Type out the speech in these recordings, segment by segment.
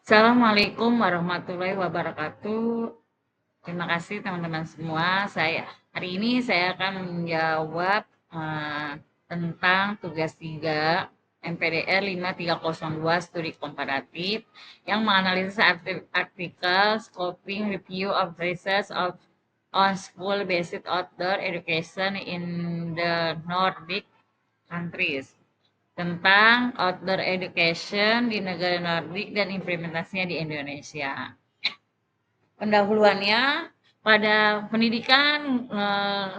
Assalamualaikum warahmatullahi wabarakatuh. Terima kasih teman-teman semua. Hari ini saya akan menjawab tentang tugas 3 MPDR 5302 Studi Komparatif yang menganalisis artikel Scoping Review of Research on School-Based Outdoor Education in the Nordic Countries tentang outdoor education di negara Nordik dan implementasinya di Indonesia. Pendahuluannya, pada pendidikan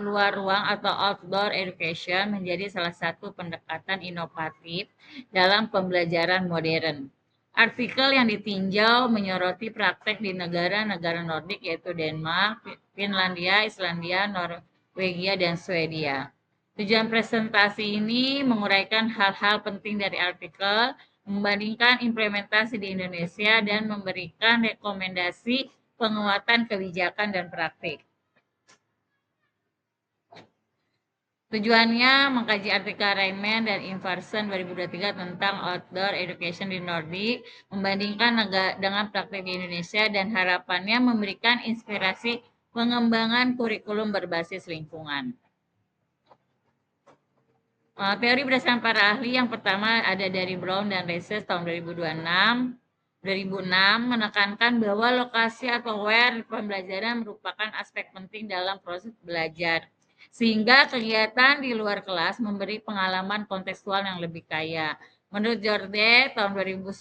luar ruang atau outdoor education menjadi salah satu pendekatan inovatif dalam pembelajaran modern. Artikel yang ditinjau menyoroti praktek di negara-negara Nordik yaitu Denmark, Finlandia, Islandia, Norwegia, dan Swedia. Tujuan presentasi ini menguraikan hal-hal penting dari artikel, membandingkan implementasi di Indonesia, dan memberikan rekomendasi penguatan kebijakan dan praktik. Tujuannya mengkaji artikel Reimann dan Iversen 2023 tentang outdoor education di Nordik, membandingkan dengan praktik di Indonesia, dan harapannya memberikan inspirasi pengembangan kurikulum berbasis lingkungan. Teori berdasarkan para ahli yang pertama ada dari Brown dan Reses tahun 2006 menekankan bahwa lokasi atau where pembelajaran merupakan aspek penting dalam proses belajar, sehingga kegiatan di luar kelas memberi pengalaman kontekstual yang lebih kaya. Menurut Jorde tahun 2010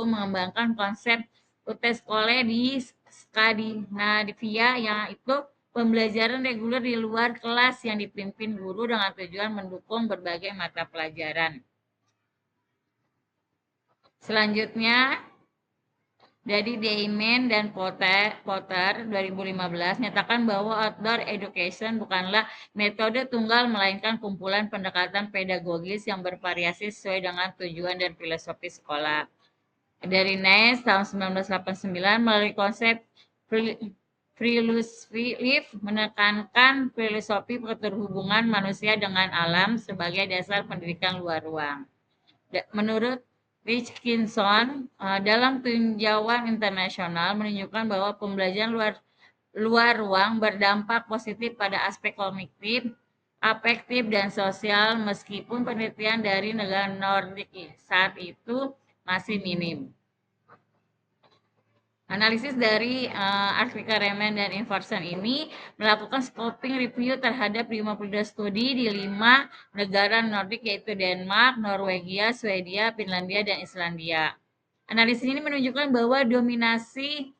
mengembangkan konsep Uteskole di Skandinavia, yang itu pembelajaran reguler di luar kelas yang dipimpin guru dengan tujuan mendukung berbagai mata pelajaran. Selanjutnya, dari Deiman dan Potter 2015 nyatakan bahwa outdoor education bukanlah metode tunggal melainkan kumpulan pendekatan pedagogis yang bervariasi sesuai dengan tujuan dan filosofi sekolah. Dari Ness tahun 1989 melalui konsep Friluftsliv menekankan filosofi keterhubungan manusia dengan alam sebagai dasar pendidikan luar ruang. Menurut Richkinson, dalam tinjauan internasional menunjukkan bahwa pembelajaran luar ruang berdampak positif pada aspek kognitif, afektif, dan sosial, meskipun penelitian dari negara Nordik saat itu masih minim. Analisis dari artikel Reimann dan Iversen ini melakukan scoping review terhadap 52 studi di 5 negara Nordik yaitu Denmark, Norwegia, Swedia, Finlandia, dan Islandia. Analisis ini menunjukkan bahwa dominasi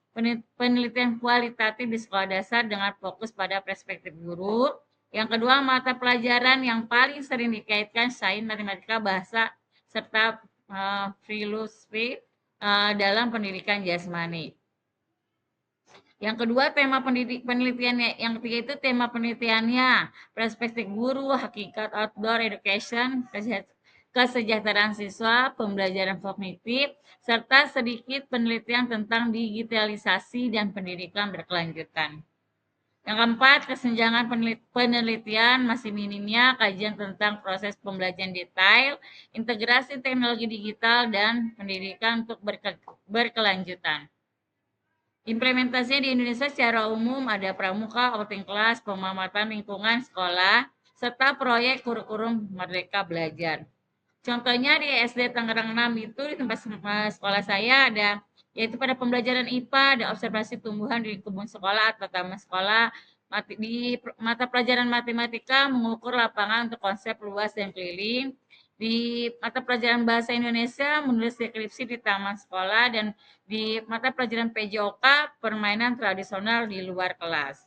penelitian kualitatif di sekolah dasar dengan fokus pada perspektif guru. Yang kedua, mata pelajaran yang paling sering dikaitkan sains, matematika, bahasa, serta filosofi dalam pendidikan jasmani. Yang kedua, tema penelitiannya. Yang ketiga itu tema penelitiannya, perspektif guru, hakikat outdoor education, kesejahteraan siswa, pembelajaran kognitif, serta sedikit penelitian tentang digitalisasi dan pendidikan berkelanjutan. Yang keempat, kesenjangan penelitian masih minimnya kajian tentang proses pembelajaran detail, integrasi teknologi digital, dan pendidikan untuk berkelanjutan. Implementasinya di Indonesia secara umum ada pramuka, outing class, pemamatan lingkungan sekolah, serta proyek kurikulum Merdeka Belajar. Contohnya di SD Tangerang 6 itu di tempat sekolah saya ada, yaitu pada pembelajaran IPA ada observasi tumbuhan di kebun sekolah atau taman sekolah. Di mata pelajaran matematika mengukur lapangan untuk konsep luas dan keliling. Di mata pelajaran bahasa Indonesia menulis deskripsi di taman sekolah, dan di mata pelajaran PJOK permainan tradisional di luar kelas.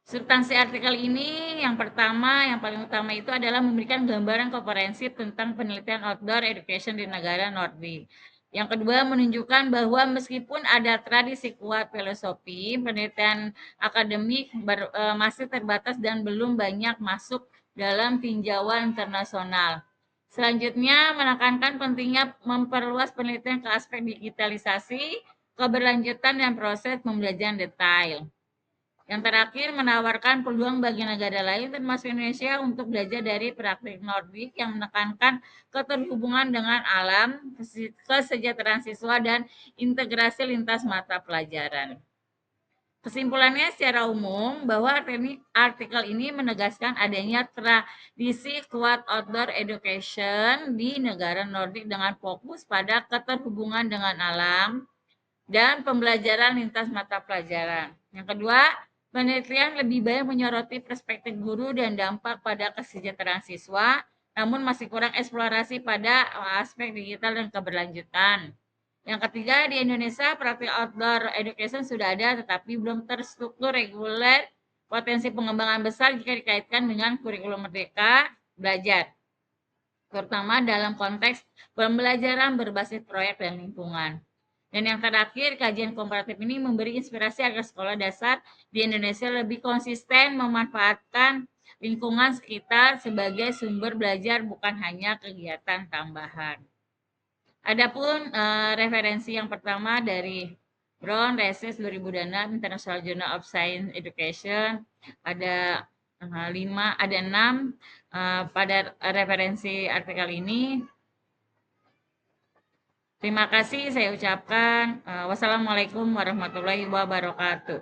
Substansi artikel ini yang pertama, yang paling utama itu adalah memberikan gambaran komprehensif tentang penelitian outdoor education di negara Nordik. Yang kedua, menunjukkan bahwa meskipun ada tradisi kuat filosofi, penelitian akademik masih terbatas dan belum banyak masuk dalam tinjauan internasional. Selanjutnya, menekankan pentingnya memperluas penelitian ke aspek digitalisasi, keberlanjutan, dan proses pembelajaran detail. Yang terakhir, menawarkan peluang bagi negara lain termasuk Indonesia untuk belajar dari praktik Nordik yang menekankan keterhubungan dengan alam, kesejahteraan siswa, dan integrasi lintas mata pelajaran. Kesimpulannya secara umum bahwa artikel ini menegaskan adanya tradisi kuat outdoor education di negara Nordik dengan fokus pada keterhubungan dengan alam dan pembelajaran lintas mata pelajaran. Yang kedua, penelitian lebih banyak menyoroti perspektif guru dan dampak pada kesejahteraan siswa, namun masih kurang eksplorasi pada aspek digital dan keberlanjutan. Yang ketiga, di Indonesia praktik outdoor education sudah ada tetapi belum terstruktur reguler, potensi pengembangan besar jika dikaitkan dengan kurikulum merdeka belajar, terutama dalam konteks pembelajaran berbasis proyek dan lingkungan. Dan yang terakhir, kajian komparatif ini memberi inspirasi agar sekolah dasar di Indonesia lebih konsisten memanfaatkan lingkungan sekitar sebagai sumber belajar bukan hanya kegiatan tambahan. Adapun referensi yang pertama dari Brown, Reses 2006, International Journal of Science Education, ada 6 pada referensi artikel ini. Terima kasih saya ucapkan. Wassalamualaikum warahmatullahi wabarakatuh.